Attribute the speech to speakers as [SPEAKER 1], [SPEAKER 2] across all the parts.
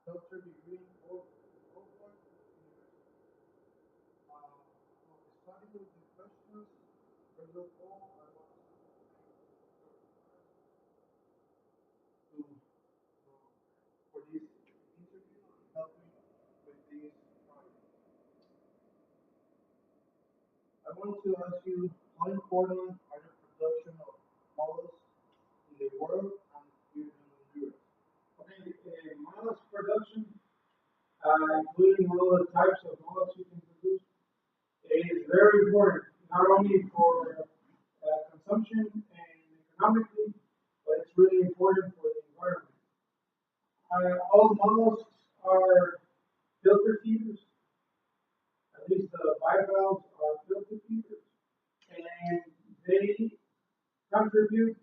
[SPEAKER 1] doctor degree in Oxford University. So starting with the questions, first of all, I want to thank Dr. for this interview and help me with this project. I want to ask you how important are the production of models in the world and here in Honduras? Okay, models production, including all the types of models you can produce, is very important, not only for consumption and economically, but it's really important for the environment. All mollusks are filter feeders, at least the bivalves are filter feeders, and they contribute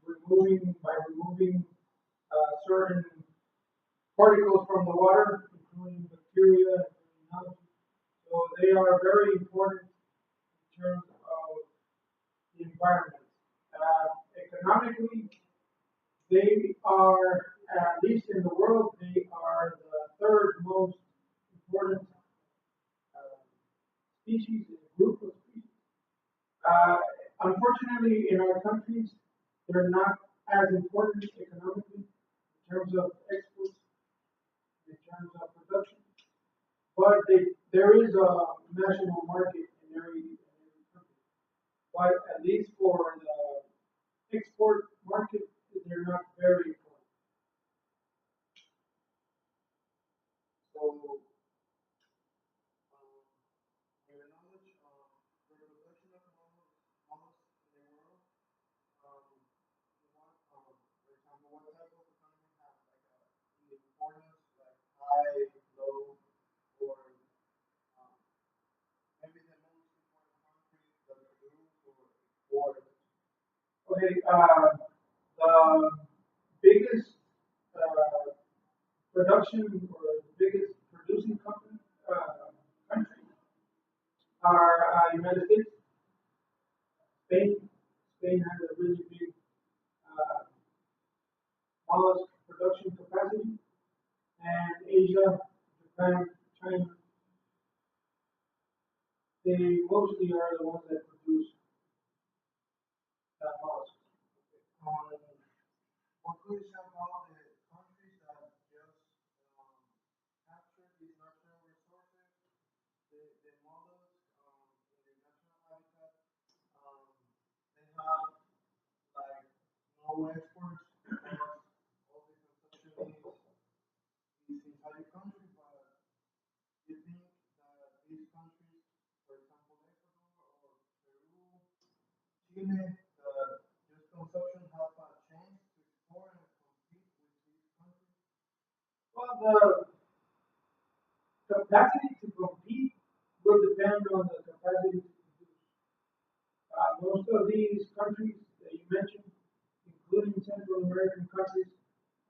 [SPEAKER 1] removing certain particles from the water, including bacteria and algae. So they are very important in terms of the environment. Economically, they are, at least in the world, they are the third most important uh, species in a group of species. Uh, Unfortunately, in our countries, they're not as important economically in terms of exports, in terms of production, but there is a national market in every country. But at least for the export market, they're not very important. So, your knowledge of the production of models in the world, for example, what type of economy have like the importance, like high, low, or maybe the most important countries that produce or export. Okay, the biggest uh, production or the biggest producing country are United States, Spain. Spain has a really big uh, mollusk production capacity, and Asia, Japan, China, they mostly are the ones that produce mollusks. Um, what could you say about the countries that just um, capture these natural resources, the mollusks in the natural habitat? Um, they have like no exports because all the consumption is inside the country, but you think that these countries, for example, Ecuador or Peru, Chile, just consumption have a chance to explore and compete with these countries? Well, the capacity to compete will depend on the capacity to produce. Most of these countries that you mentioned, including Central American countries,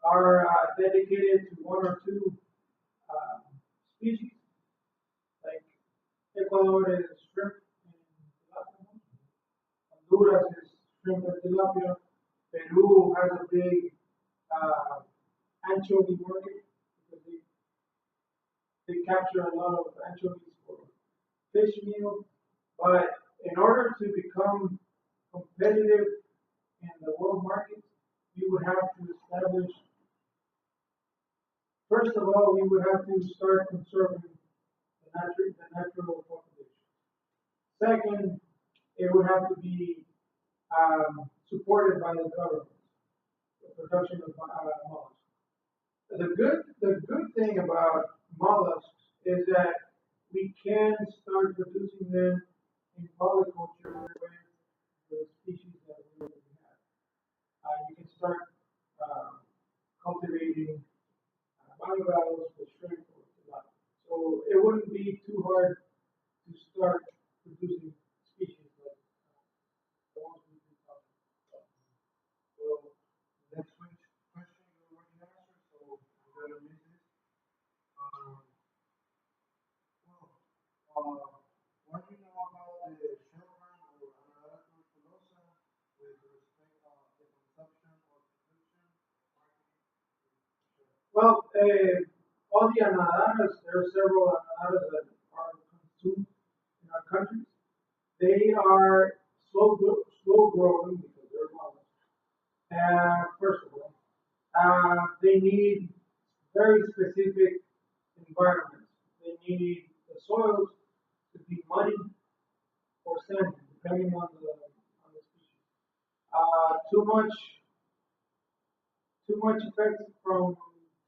[SPEAKER 1] are dedicated to one or two um, species, like Ecuador is shrimp and tilapia. Honduras is shrimp and tilapia. Peru has a big uh, anchovy market because they capture a lot of anchovies for fish meal. But in order to become competitive in the world market, we would have to establish, first of all, we would have to start conserving the natural population. Second, it would have to be supported by the government, the production of mollusks. The good thing about mollusks is that we can start producing them in polyculture with the species that we already have. You can start uh, cultivating bivalves with shrimp or tilapia. So it wouldn't be too hard to start producing species like the ones we've been talking about. So the next question you already answered, so I'm gonna miss this. Um, well, what do you know about the children or Anadara tuberculosa with respect to the consumption or production or marketing? Well, all the Anadaras, there are several Anadaras that are consumed in our countries. They are slow growing because they're mollusks. First of all, they need very specific environments. They need the soils to be muddy or sandy, depending on the species. Too much effects from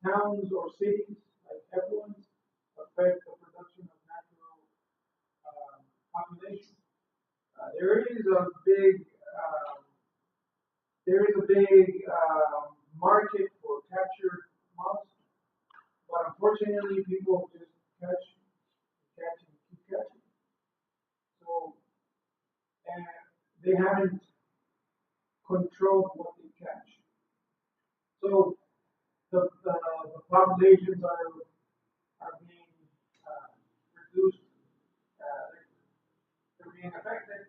[SPEAKER 1] towns or cities like effluents affect the production of natural population. There is a big market for captured mouse, but unfortunately, people just catch, and keep catching. So, and they haven't controlled what they catch. So the populations are being reduced. They're being affected,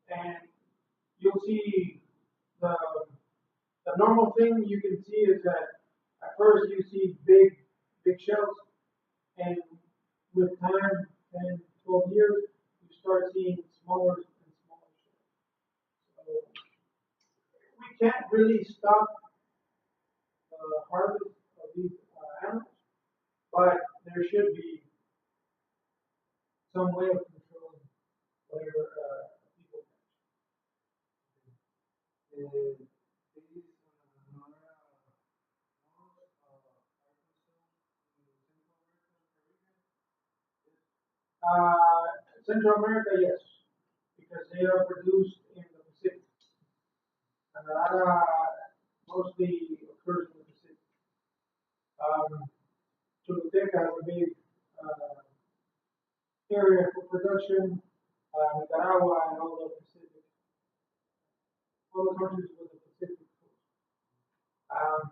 [SPEAKER 1] and you'll see the the normal thing you can see is that at first you see big shells, and with time, 10, 12 years, you start seeing smaller and smaller shells. So we can't really stop the harvest of these animals, but there should be some way of controlling whatever people catch. Central America, yes, because they are produced in the Pacific. Anadara mostly occurs in the Pacific. Choluteca has a big uh, area for production. Nicaragua and all the countries with the Pacific coast.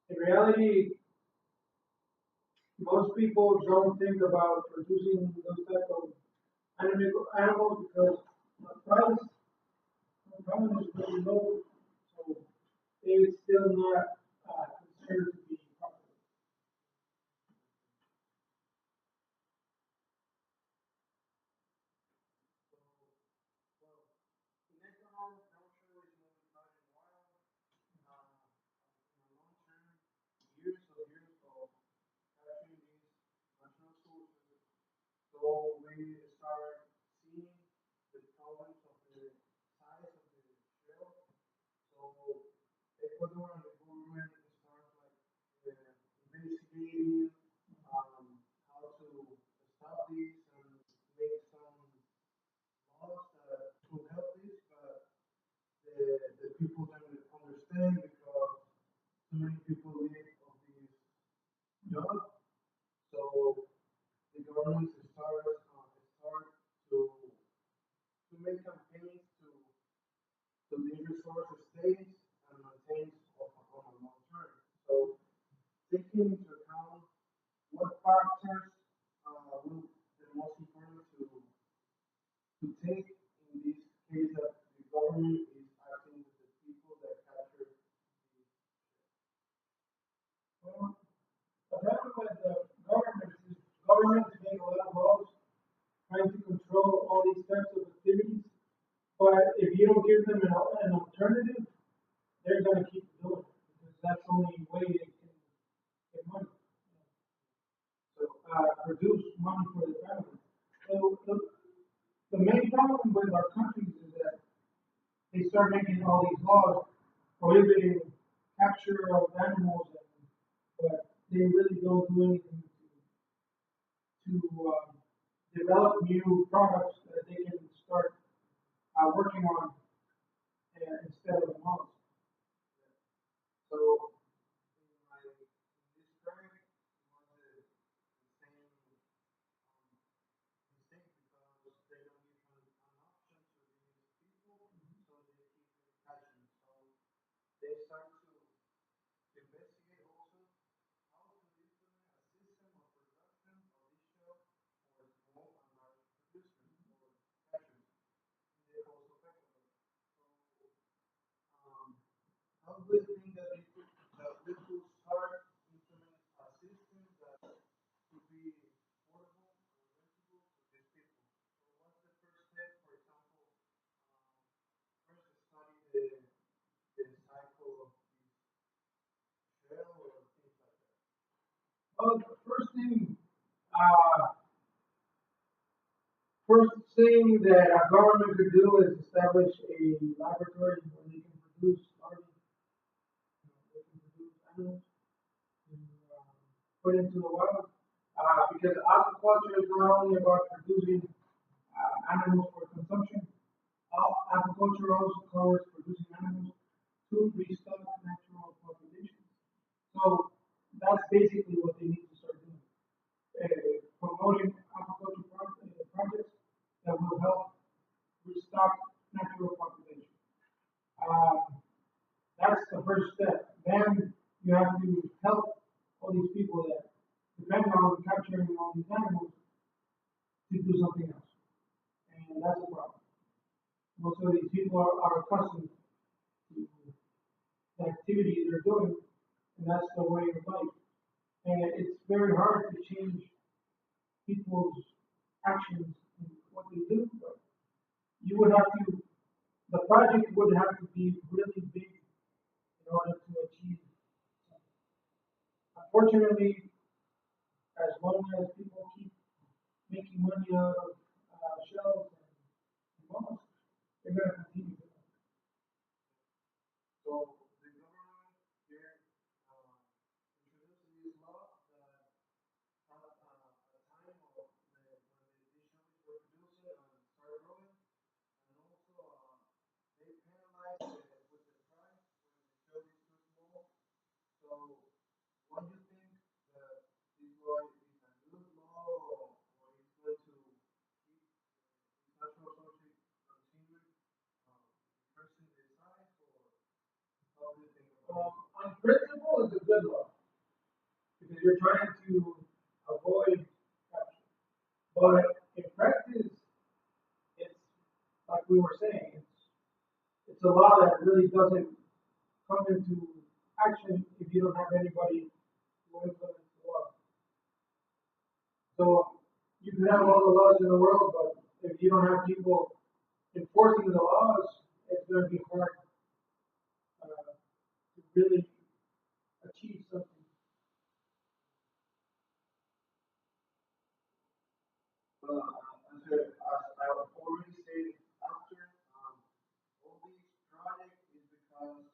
[SPEAKER 1] In reality, most people don't think about producing those type of animals because the price is really low, so it's still not considered to be profitable. Well, the problem with the governments make a lot of laws trying to control all these types of activities, but if you don't give them an alternative, they're going to keep doing it because that's the only way they can get money. So produce money for the family. So the main problem with our countries is that they start making all these laws prohibiting capture of animals, but they really don't do anything to develop new products that they can start working on instead of the mollusk. So Well, the first thing that a government could do is establish a laboratory where they can produce larvae, they can produce animals to put into the wild. Because aquaculture is not only about producing animals for consumption. Agriculture also covers producing animals to restock natural populations. So that's basically what they need to start doing. Promoting aquaculture projects that will help restock natural populations. Um, that's the first step. Then you have to help all these people that depend on capturing all these animals to do something else. And that's a problem. Most of these people are accustomed to the activity they're doing, and that's the way of life. And it's very hard to change people's actions and what they do, but you would have to, the project would have to be really big in order to achieve something. Unfortunately, as long as people keep making money out of shells and mollusks, they're going to continue doing it.
[SPEAKER 2] So the government here introduced this law that had a time of when these shellfish were producing and started growing, and also they penalize with the price when the shell is too small. So, what do you think that this law is a good law, or it's going to keep this natural sources continuing increasing the size, or how do you think about this law?
[SPEAKER 1] On principle, it's a good law because you're trying to avoid capture. But in practice, it's like we were saying, it's a law that really doesn't come into action if you don't have anybody who implements the law. So you can have all the laws in the world, but if you don't have people enforcing the laws, it's going to be hard to really achieve something.
[SPEAKER 2] Well, as I already said after, all this project is because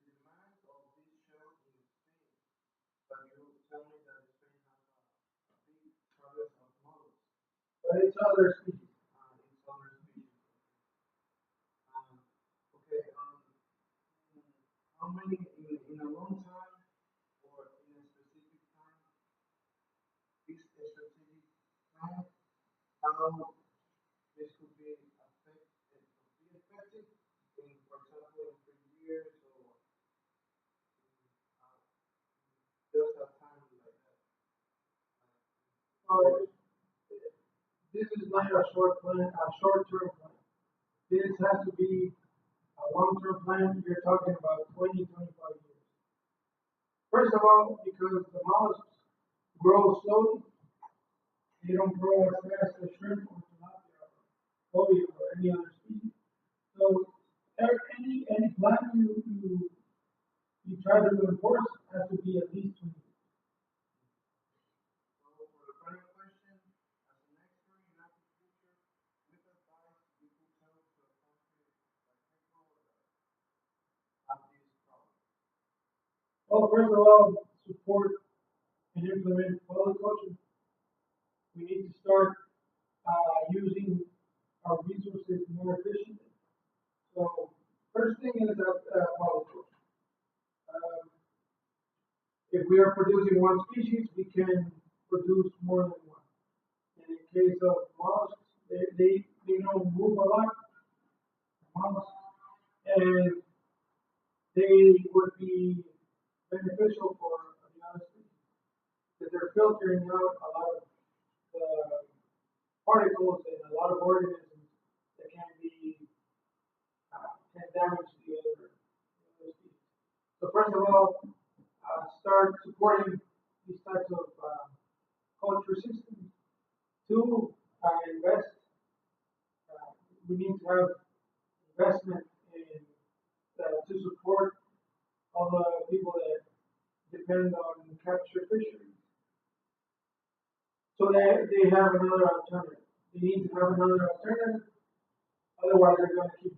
[SPEAKER 2] the demand of this shell in Spain. But you tell me that Spain has a big harvest of mollusks.
[SPEAKER 1] But it's other species.
[SPEAKER 2] It's other species. Um, okay. Mm, how many in a long time or in a specific time? This strategic plan, how this could be effective in, for example, in 3 years or uh, just a time like that.
[SPEAKER 1] So this is not a short plan, a short-term plan. This has to be a long-term plan. You're talking about 20, 25 years. First of all, because the mollusks grow slowly, they don't grow as fast as shrimp or tilapia or cobia or any other species. So any plan you try to enforce has to be at least 20 years.
[SPEAKER 2] So for the final question, as an expert in agriculture, with advice you could tell to a country like Ecuador that have this problem.
[SPEAKER 1] Well, first of all, support and implement polyculture. We need to start using our resources more efficiently. So first thing is polyculture. Um, if we are producing one species, we can produce more than one. And in case of mollusks, they don't move a lot, mollusks, and they would be beneficial for the other species because they're filtering out a lot of the particles and a lot of organisms that can damage the other species. So first of all, start supporting these types of culture systems. Two, invest. We need to have investment in to support all the people that depend on capture fisheries. they have another alternative. They need to have another alternative, otherwise they're gonna keep